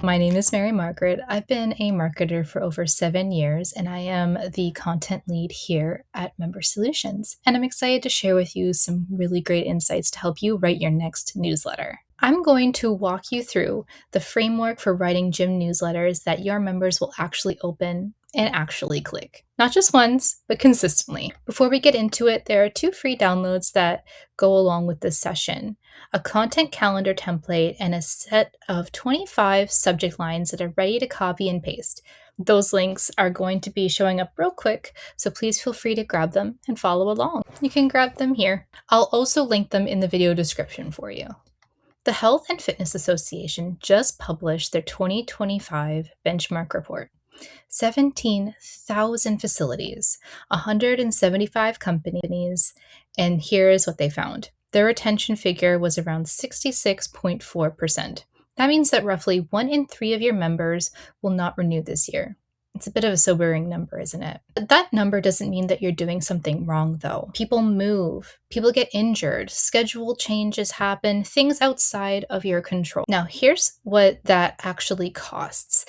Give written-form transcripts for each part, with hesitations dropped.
My name is Mary Margaret. I've been a marketer for over 7 years, and I am the content lead here at Member Solutions. And I'm excited to share with you some really great insights to help you write your next newsletter. I'm going to walk you through the framework for writing gym newsletters that your members will actually open and actually click. Not just once, but consistently. Before we get into it, there are 2 free downloads that go along with this session: a content calendar template and a set of 25 subject lines that are ready to copy and paste. Those links are going to be showing up real quick, so please feel free to grab them and follow along. You can grab them here. I'll also link them in the video description for you. The Health and Fitness Association just published their 2025 benchmark report. 17,000 facilities, 175 companies, and here is what they found. Their retention figure was around 66.4%. That means that roughly 1 in 3 of your members will not renew this year. It's a bit of a sobering number, isn't it? But that number doesn't mean that you're doing something wrong, though. People move, people get injured, schedule changes happen, things outside of your control. Now, here's what that actually costs.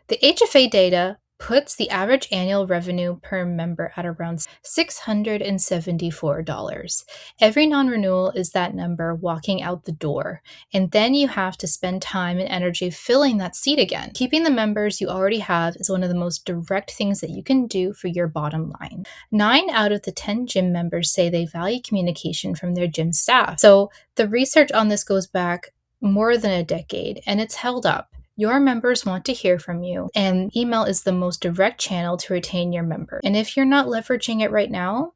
The HFA data puts the average annual revenue per member at around $674. Every non-renewal is that number walking out the door, and then you have to spend time and energy filling that seat again. Keeping the members you already have is one of the most direct things that you can do for your bottom line. 9 out of the 10 gym members say they value communication from their gym staff. So the research on this goes back more than a decade, and it's held up. Your members want to hear from you, and email is the most direct channel to retain your member. And if you're not leveraging it right now,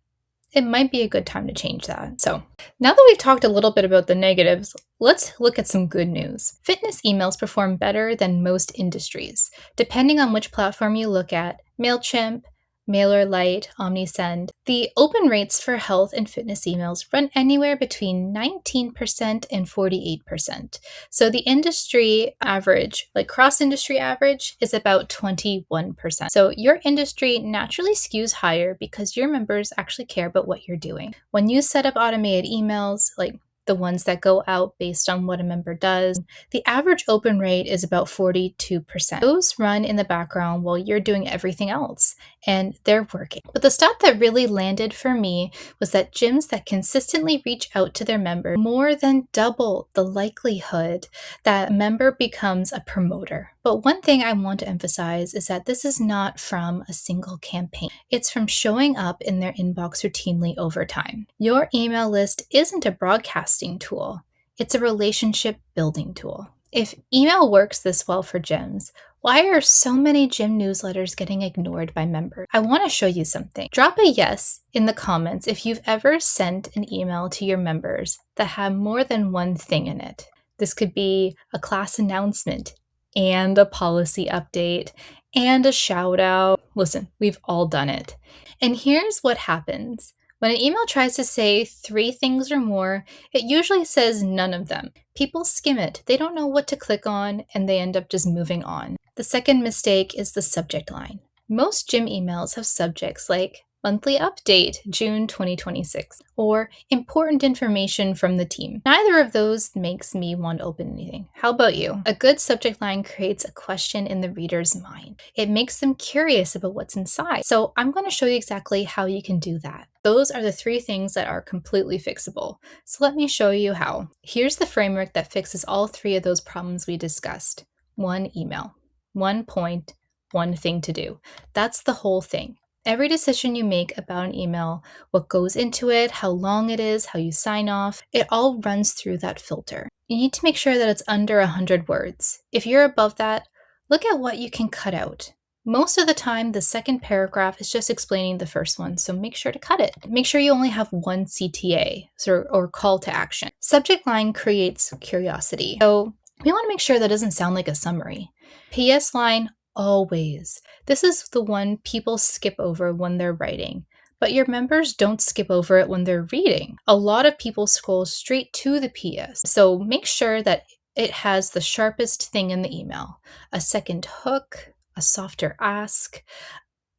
it might be a good time to change that. So now that we've talked a little bit about the negatives, let's look at some good news. Fitness emails perform better than most industries. Depending on which platform you look at, MailChimp, MailerLite, OmniSend, the open rates for health and fitness emails run anywhere between 19% and 48%. So the industry average, like cross-industry average, is about 21%. So your industry naturally skews higher because your members actually care about what you're doing. When you set up automated emails, like the ones that go out based on what a member does, the average open rate is about 42%. Those run in the background while you're doing everything else, and they're working. But the stat that really landed for me was that gyms that consistently reach out to their member more than double the likelihood that a member becomes a promoter. But one thing I want to emphasize is that this is not from a single campaign. It's from showing up in their inbox routinely over time. Your email list isn't a broadcasting tool. It's a relationship building tool. If email works this well for gyms, why are so many gym newsletters getting ignored by members? I want to show you something. Drop a yes in the comments if you've ever sent an email to your members that had more than one thing in it. This could be a class announcement and a policy update and a shout out. Listen, we've all done it. And here's what happens. When an email tries to say 3 things or more, it usually says none of them. People skim it, they don't know what to click on, and they end up just moving on. The second mistake is the subject line. Most gym emails have subjects like monthly update, June 2026, or important information from the team. Neither of those makes me want to open anything. How about you? A good subject line creates a question in the reader's mind. It makes them curious about what's inside. So I'm going to show you exactly how you can do that. Those are the 3 things that are completely fixable. So let me show you how. Here's the framework that fixes all 3 of those problems we discussed. 1 email, 1 point, 1 thing to do. That's the whole thing. Every decision you make about an email, what goes into it, how long it is, how you sign off, it all runs through that filter. You need to make sure that it's under 100 words. If you're above that, look at what you can cut out. Most of the time, the second paragraph is just explaining the first one, so make sure to cut it. Make sure you only have 1 CTA, or call to action. Subject line creates curiosity, so we want to make sure that doesn't sound like a summary. PS line, always. This is the one people skip over when they're writing, but your members don't skip over it when they're reading. A lot of people scroll straight to the PS, so make sure that it has the sharpest thing in the email. A second hook, a softer ask,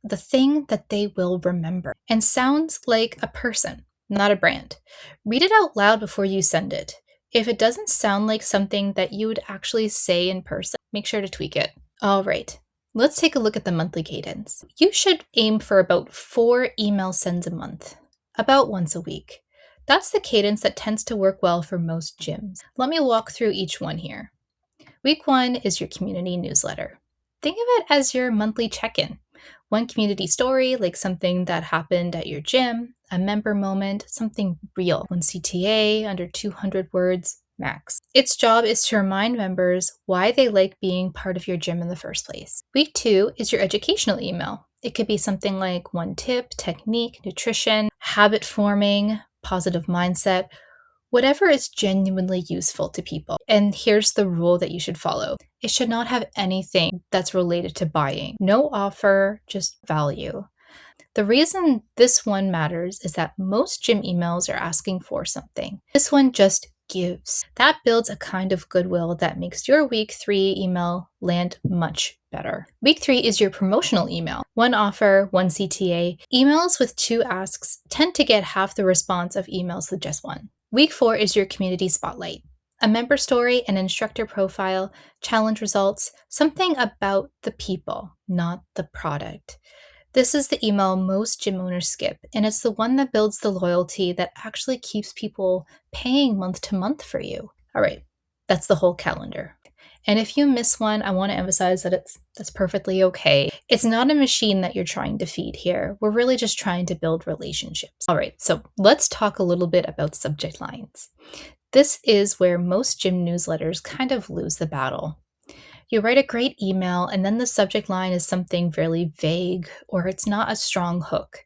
the thing that they will remember, and sounds like a person, not a brand. Read it out loud before you send it. If it doesn't sound like something that you would actually say in person, make sure to tweak it. All right, let's take a look at the monthly cadence. You should aim for about 4 email sends a month, about once a week. That's the cadence that tends to work well for most gyms. Let me walk through each one here. Week 1 is your community newsletter. Think of it as your monthly check-in. One community story, like something that happened at your gym, a member moment, something real. One CTA, under 200 words max. Its job is to remind members why they like being part of your gym in the first place. Week 2 is your educational email. It could be something like one tip, technique, nutrition, habit forming, positive mindset, whatever is genuinely useful to people. And here's the rule that you should follow. It should not have anything that's related to buying. No offer, just value. The reason this one matters is that most gym emails are asking for something. This one just gives. That builds a kind of goodwill that makes your week 3 email land much better. Week 3 is your promotional email. One offer, one CTA. Emails with 2 asks tend to get half the response of emails with just one. Week 4 is your community spotlight. A member story, an instructor profile, challenge results, something about the people, not the product. This is the email most gym owners skip, and it's the one that builds the loyalty that actually keeps people paying month to month for you. All right, that's the whole calendar. And if you miss one, I want to emphasize that that's perfectly okay. It's not a machine that you're trying to feed here. We're really just trying to build relationships. All right, so let's talk a little bit about subject lines. This is where most gym newsletters kind of lose the battle. You write a great email and then the subject line is something really vague or it's not a strong hook.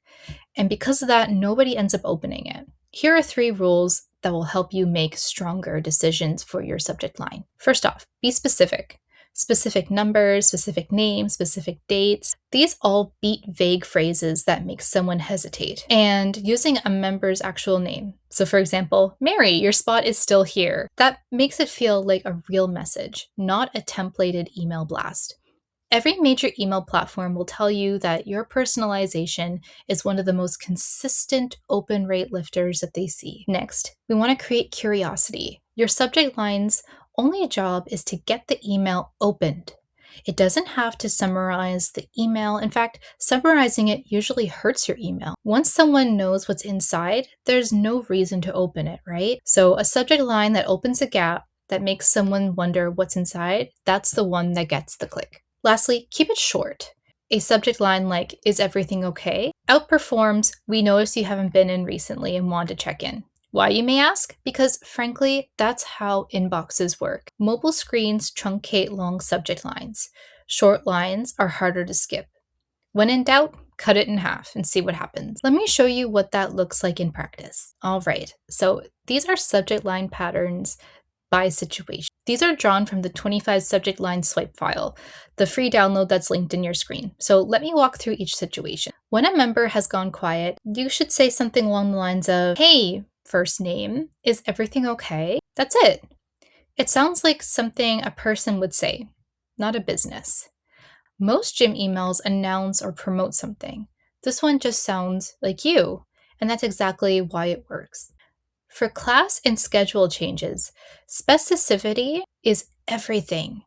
And because of that, nobody ends up opening it. Here are 3 rules that will help you make stronger decisions for your subject line. First off, be specific. Specific numbers, specific names, specific dates. These all beat vague phrases that make someone hesitate. And using a member's actual name. So for example, Mary, your spot is still here. That makes it feel like a real message, not a templated email blast. Every major email platform will tell you that your personalization is one of the most consistent open rate lifters that they see. Next, we want to create curiosity. Your subject line's only job is to get the email opened. It doesn't have to summarize the email. In fact, summarizing it usually hurts your email. Once someone knows what's inside, there's no reason to open it, right? So a subject line that opens a gap, that makes someone wonder what's inside, that's the one that gets the click. Lastly, keep it short. A subject line like, is everything okay? Outperforms, we noticed you haven't been in recently and want to check in. Why, you may ask? Because frankly, that's how inboxes work. Mobile screens truncate long subject lines. Short lines are harder to skip. When in doubt, cut it in half and see what happens. Let me show you what that looks like in practice. All right, so these are subject line patterns by situation. These are drawn from the 25 subject line swipe file, the free download that's linked in your screen. So let me walk through each situation. When a member has gone quiet, you should say something along the lines of, hey, first name, is everything okay? That's it. It sounds like something a person would say, not a business. Most gym emails announce or promote something. This one just sounds like you, and that's exactly why it works. For class and schedule changes, specificity is everything.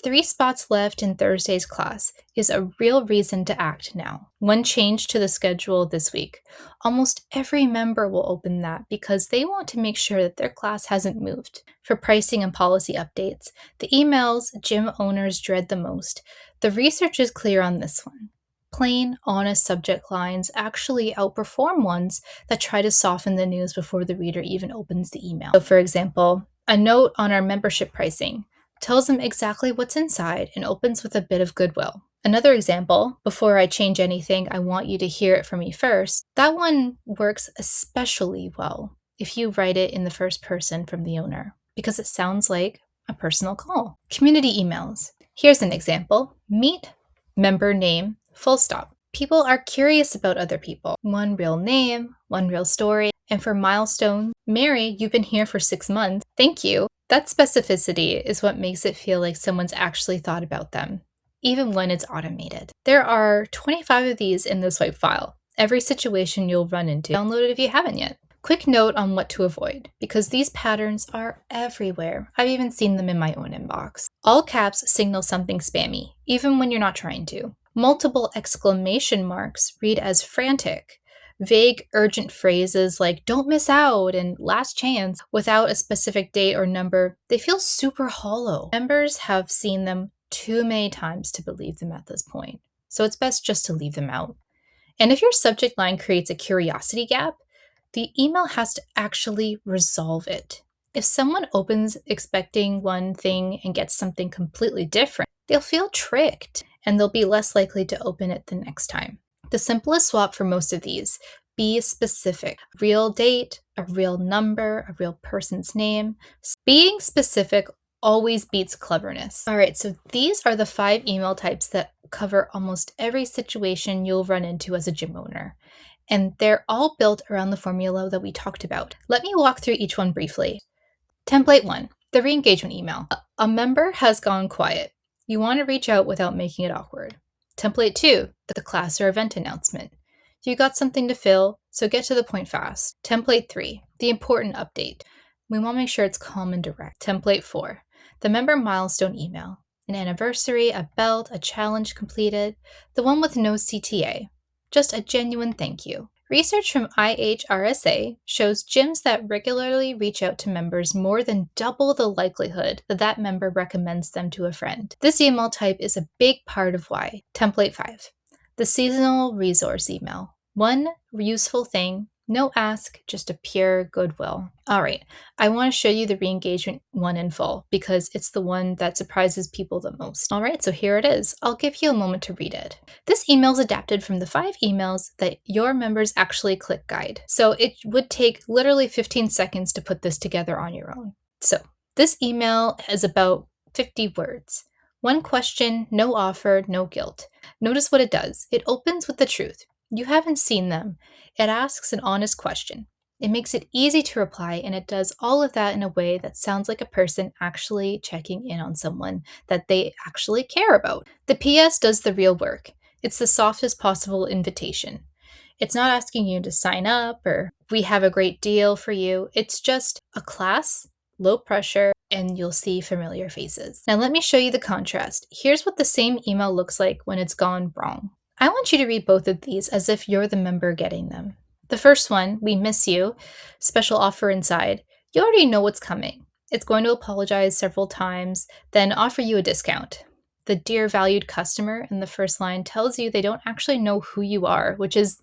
3 spots left in Thursday's class is a real reason to act now. One change to the schedule this week. Almost every member will open that because they want to make sure that their class hasn't moved. For pricing and policy updates, the emails gym owners dread the most. The research is clear on this one. Plain, honest subject lines actually outperform ones that try to soften the news before the reader even opens the email. So for example, a note on our membership pricing tells them exactly what's inside and opens with a bit of goodwill. Another example, before I change anything, I want you to hear it from me first. That one works especially well if you write it in the first person from the owner, because it sounds like a personal call. Community emails. Here's an example. Meet, member name, full stop. People are curious about other people. One real name, one real story. And for milestones, Mary, you've been here for 6 months. Thank you. That specificity is what makes it feel like someone's actually thought about them, even when it's automated. There are 25 of these in the swipe file. Every situation you'll run into. Download it if you haven't yet. Quick note on what to avoid, because these patterns are everywhere. I've even seen them in my own inbox. All caps signal something spammy, even when you're not trying to. Multiple exclamation marks read as frantic. Vague, urgent phrases like "don't miss out" and "last chance" without a specific date or number, they feel super hollow. Members have seen them too many times to believe them at this point, so it's best just to leave them out. And if your subject line creates a curiosity gap, the email has to actually resolve it. If someone opens expecting one thing and gets something completely different, they'll feel tricked and they'll be less likely to open it the next time. The simplest swap for most of these: be specific. Real date, a real number, a real person's name. Being specific always beats cleverness. All right, so these are the 5 email types that cover almost every situation you'll run into as a gym owner. And they're all built around the formula that we talked about. Let me walk through each one briefly. Template 1, the re-engagement email. A member has gone quiet. You want to reach out without making it awkward. Template 2, the class or event announcement. You got something to fill, so get to the point fast. Template 3, the important update. We want to make sure it's calm and direct. Template 4, the member milestone email. An anniversary, a belt, a challenge completed. The one with no CTA. Just a genuine thank you. Research from IHRSA shows gyms that regularly reach out to members more than double the likelihood that that member recommends them to a friend. This email type is a big part of why. Template 5, the seasonal resource email. One useful thing, no ask, just a pure goodwill. All right, I want to show you the re-engagement one in full because it's the one that surprises people the most. All right, so here it is. I'll give you a moment to read it. This email is adapted from the 5 emails that your members actually click guide. So it would take literally 15 seconds to put this together on your own. So this email is about 50 words. One question, no offer, no guilt. Notice what it does. It opens with the truth. You haven't seen them. It asks an honest question. It makes it easy to reply, and it does all of that in a way that sounds like a person actually checking in on someone that they actually care about. The PS does the real work. It's the softest possible invitation. It's not asking you to sign up or "we have a great deal for you." It's just a class, low pressure, and you'll see familiar faces. Now let me show you the contrast. Here's what the same email looks like when it's gone wrong. I want you to read both of these as if you're the member getting them. The first one, "we miss you," special offer inside. You already know what's coming. It's going to apologize several times, then offer you a discount. The "dear valued customer" in the first line tells you they don't actually know who you are, which is,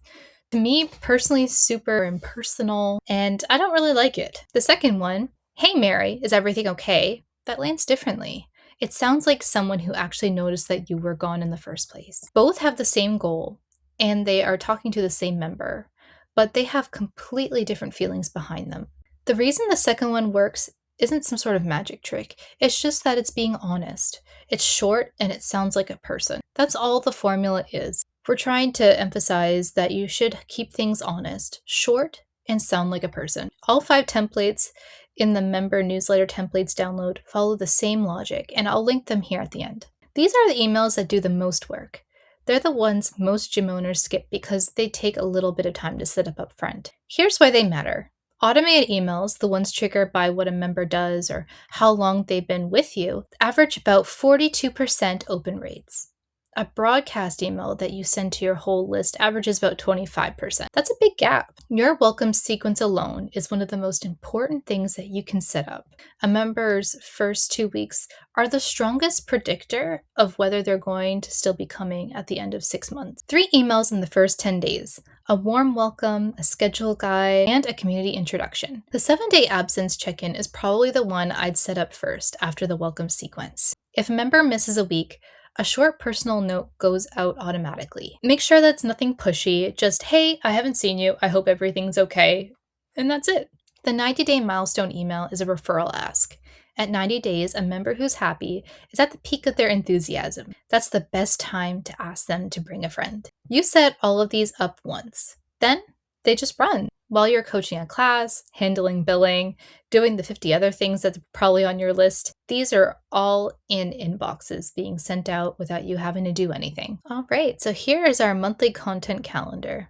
to me personally, super impersonal, and I don't really like it. The second one, "hey Mary, is everything okay?" That lands differently. It sounds like someone who actually noticed that you were gone in the first place. Both have the same goal, and they are talking to the same member, but they have completely different feelings behind them. The reason the second one works isn't some sort of magic trick. It's just that it's being honest. It's short and it sounds like a person. That's all the formula is. We're trying to emphasize that you should keep things honest, short, and sound like a person. All 5 templates in the member newsletter templates download follow the same logic, and I'll link them here at the end. These are the emails that do the most work. They're the ones most gym owners skip because they take a little bit of time to set up front. Here's why they matter. Automated emails, the ones triggered by what a member does or how long they've been with you, average about 42% open rates. A broadcast email that you send to your whole list averages about 25%. That's a big gap. Your welcome sequence alone is one of the most important things that you can set up. A member's first 2 weeks are the strongest predictor of whether they're going to still be coming at the end of 6 months. 3 emails in the first 10 days. A warm welcome, a schedule guide, and a community introduction. The 7-day absence check-in is probably the one I'd set up first after the welcome sequence. If a member misses a week, a short personal note goes out automatically. Make sure that's nothing pushy, just "hey, I haven't seen you, I hope everything's okay," and that's it. The 90-day milestone email is a referral ask. At 90 days, a member who's happy is at the peak of their enthusiasm. That's the best time to ask them to bring a friend. You set all of these up once. Then they just run. While you're coaching a class, handling billing, doing the 50 other things that's probably on your list, these are all in inboxes being sent out without you having to do anything. All right, so here is our monthly content calendar.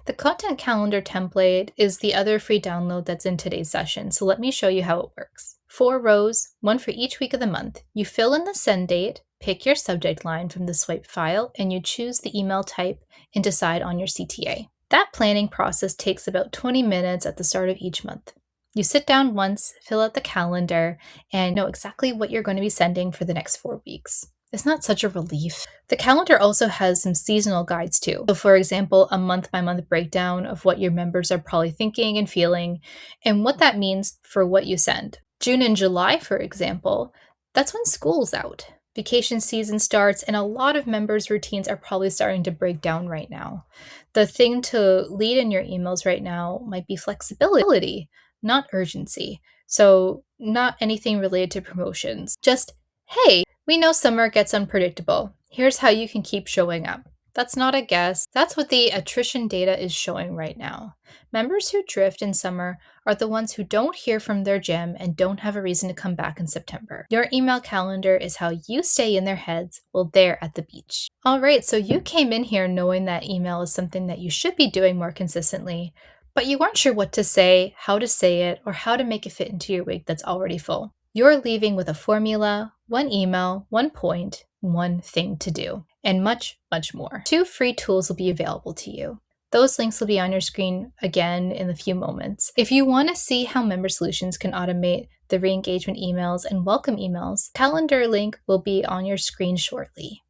The content calendar template is the other free download that's in today's session, so let me show you how it works. 4 rows, one for each week of the month. You fill in the send date, pick your subject line from the swipe file, and you choose the email type and decide on your CTA. That planning process takes about 20 minutes at the start of each month. You sit down once, fill out the calendar, and know exactly what you're going to be sending for the next 4 weeks. Isn't that such a relief? The calendar also has some seasonal guides too. So for example, a month-by-month breakdown of what your members are probably thinking and feeling, and what that means for what you send. June and July, for example, that's when school's out. Vacation season starts, and a lot of members' routines are probably starting to break down right now. The thing to lead in your emails right now might be flexibility, not urgency. So not anything related to promotions. Just, hey, we know summer gets unpredictable. Here's how you can keep showing up. That's not a guess. That's what the attrition data is showing right now. Members who drift in summer are the ones who don't hear from their gym and don't have a reason to come back in September. Your email calendar is how you stay in their heads while they're at the beach. All right, so you came in here knowing that email is something that you should be doing more consistently, but you weren't sure what to say, how to say it, or how to make it fit into your week that's already full. You're leaving with a formula, one email, one point, one thing to do, and much, much more. 2 free tools will be available to you. Those links will be on your screen again in a few moments. If you want to see how Member Solutions can automate the re-engagement emails and welcome emails, calendar link will be on your screen shortly.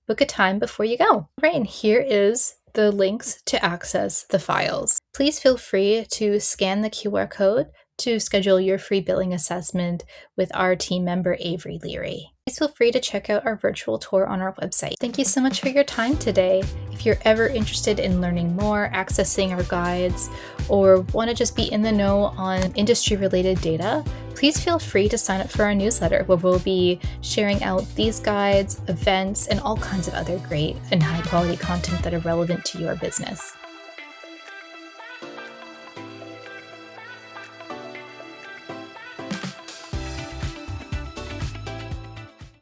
Book a time before you go. All right, and here is the links to access the files. Please feel free to scan the QR code to schedule your free billing assessment with our team member, Avery Leary. Please feel free to check out our virtual tour on our website. Thank you so much for your time today. If you're ever interested in learning more, accessing our guides, or want to just be in the know on industry-related data, please feel free to sign up for our newsletter where we'll be sharing out these guides, events, and all kinds of other great and high-quality content that are relevant to your business.